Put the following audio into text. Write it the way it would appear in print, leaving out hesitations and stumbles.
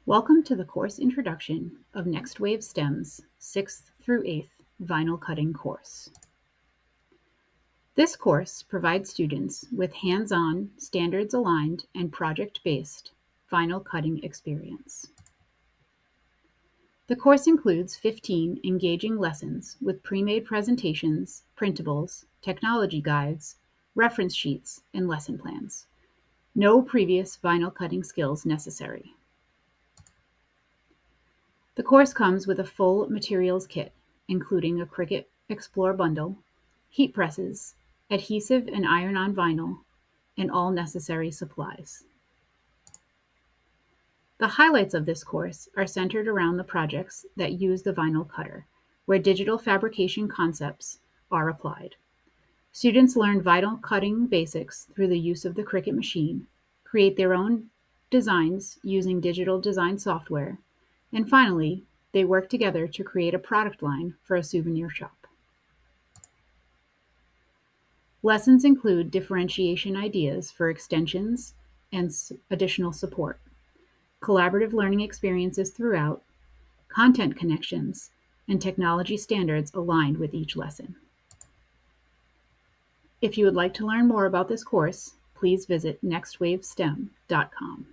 Welcome to the course introduction of NextWaveSTEM's 6th through 8th vinyl cutting course. This course provides students with hands-on, standards-aligned, and project-based vinyl cutting experience. The course includes 15 engaging lessons with pre-made presentations, printables, technology guides, reference sheets, and lesson plans. No previous vinyl cutting skills necessary. The course comes with a full materials kit, including a Cricut Explore bundle, heat presses, adhesive and iron-on vinyl, and all necessary supplies. The highlights of this course are centered around the projects that use the vinyl cutter, where digital fabrication concepts are applied. Students learn vinyl cutting basics through the use of the Cricut machine, create their own designs using digital design software, and finally, they work together to create a product line for a souvenir shop. Lessons include differentiation ideas for extensions and additional support, collaborative learning experiences throughout, content connections, and technology standards aligned with each lesson. If you would like to learn more about this course, please visit nextwavestem.com.